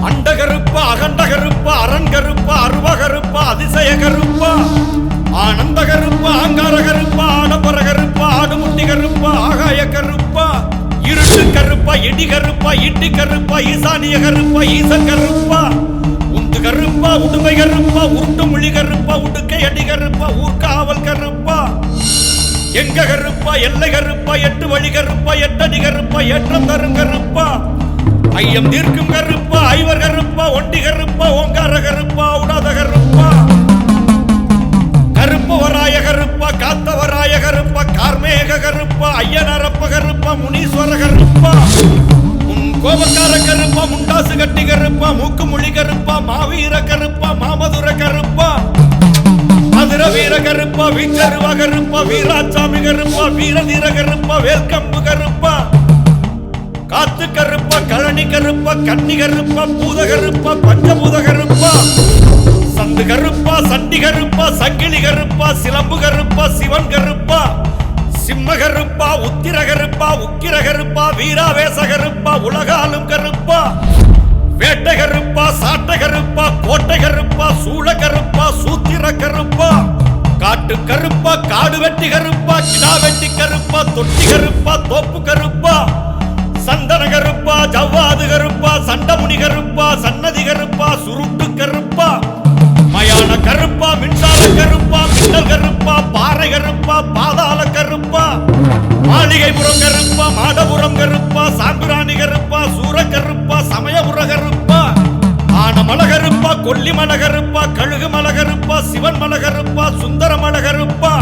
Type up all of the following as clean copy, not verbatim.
அண்ட கருப்பா அகண்ட கருப்பா அரண் கருப்பா அருவ கருப்பா அதிசய கருப்பா ஆனந்த கருப்பா ஆங்கார கருப்பா ஆடம்பர கருப்பா ஆடுமுட்டி கருப்பா ஆகாய கருப்பா இருட்டு கருப்பா இடி கருப்பா இட்டி கருப்பா ஈசானிய கருப்பா ஈசன் கருப்பா உந்து கருப்பா உடுமை கருப்பா உருட்டு மொழி கருப்பா உடுக்கை அடி கருப்பா ஊர்காவல் கருப்பா எங்க கருப்பா எல்லை கருப்பா எட்டு வழி கருப்பா எட்டடி கருப்பா ஏற்றம் தரும் கருப்பா ஐயம் தீர்க்கும் கருப்பா ஐவர் கருப்பா ஒண்டி கருப்பா ஓங்கார கருப்பா உடாத கருப்பா கருப்பவராய கருப்பா காத்தவராய கருப்பா கார்மேக கருப்பா ஐயனரப்ப கருப்பா முனீஸ்வர கருப்பா உன் கோபக்கார கருப்பா முண்டாசு கட்டி கருப்பா மூக்கு மொழி கருப்பா மாவீர கருப்பா மாமதுர கருப்பா மதுர வீர கருப்பா வீச்சருவ கருப்பா வீராசாமி கருப்பா வீரதீர கருப்பா வேல்கம்பு கருப்பா காத்து கருப்பா கழனி கருப்பா கன்னி கருப்பா பூத கருப்பா பஞ்சபூத கருப்பா சந்து கருப்பா சண்டி கருப்பா சங்கிலி கருப்பா சிலம்பு கருப்பா சிவன் கருப்பா சிம்ம கருப்பா உத்திர கருப்பா உக்கிர கருப்பா வீராவேச கருப்பா உலகாலும் கருப்பா வேட்டை கருப்பா சாட்டை கருப்பா கோட்டை கருப்பா சூழ கருப்பா சூத்திர கருப்பா காட்டு கருப்பா காடு வெட்டி கருப்பா கிடா வெட்டி கருப்பா தொட்டி கருப்பா தோப்பு கருப்பா சந்தன கருப்பா ஜவ்வாது கருப்பா சண்டமுனி கருப்பா சன்னதி கருப்பா சுருட்டு கருப்பா மயான கருப்பா மின்சார கருப்பா மின்னல் கருப்பா பாறை கருப்பா பாதாள கருப்பா மாளிகைபுரம் கருப்பா மாடபுரம் கருப்பா சாம்பிராணி கருப்பா சூர கருப்பா சமயபுர கருப்பா ஆனமல கருப்பா கொல்லிமல கருப்பா கழுகு மல கருப்பா சிவன் மல கருப்பா சுந்தர மல கருப்பா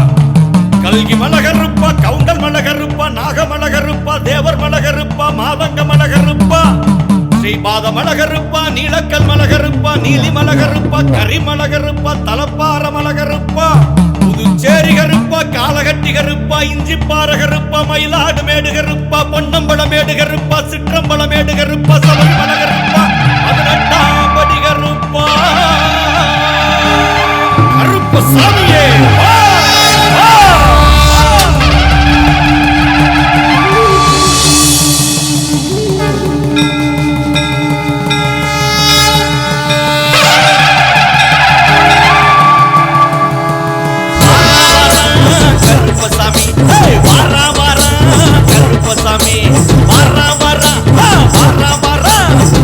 கல்கி மல கருப்பா கவுண்டல் மல கருப்பா நாகமல கருப்பா தேவர் மல கருப்பா மாதங்க மல கருப்பா ஸ்ரீபாத மல கருப்பா நீலக்கல் மல கருப்பா நீலிமல கருப்பா கரிமல கருப்பா தலப்பார மல கருப்பா புதுச்சேரி கருப்பா காலகட்டி கருப்பா இஞ்சிப்பாற கருப்பா மயிலாடு மேடு கருப்பா பொன்னம்பல மேடு கருப்பா சிற்றம்பல மேடு கருப்பா சபரிமல கருப்பா 18ஆம் படி கருப்பா கருப்ப சாமியே கருப்பசாமி வர வர வர வர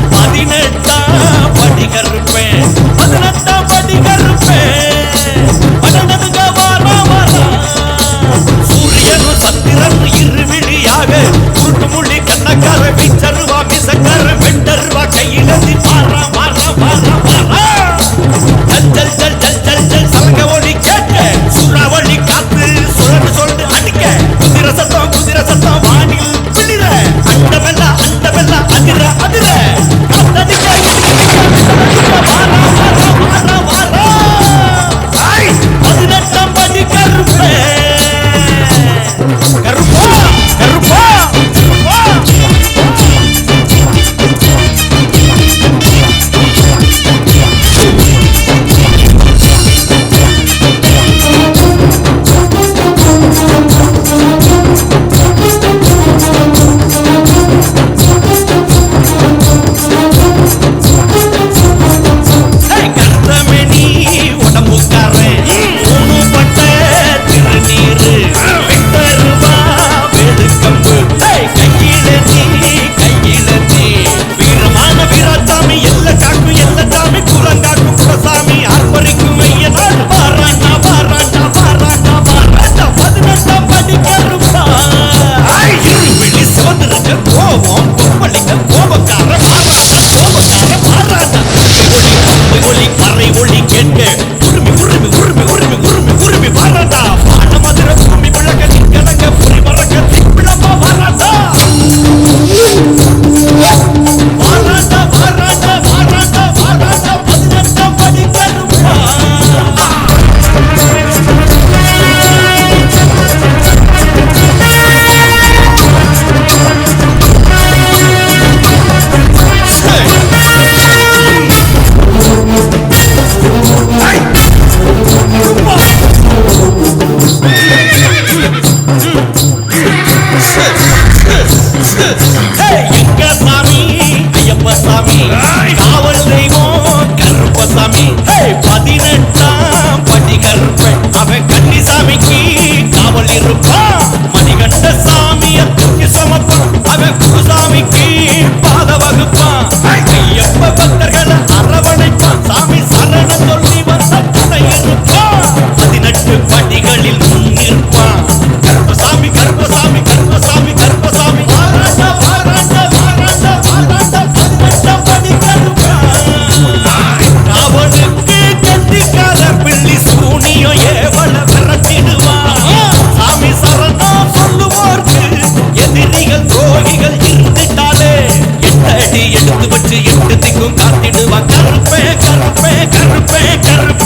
வரைக்கும் காத்திடுவான் கருப்பே கருப்பே கருப்பே கருப்பே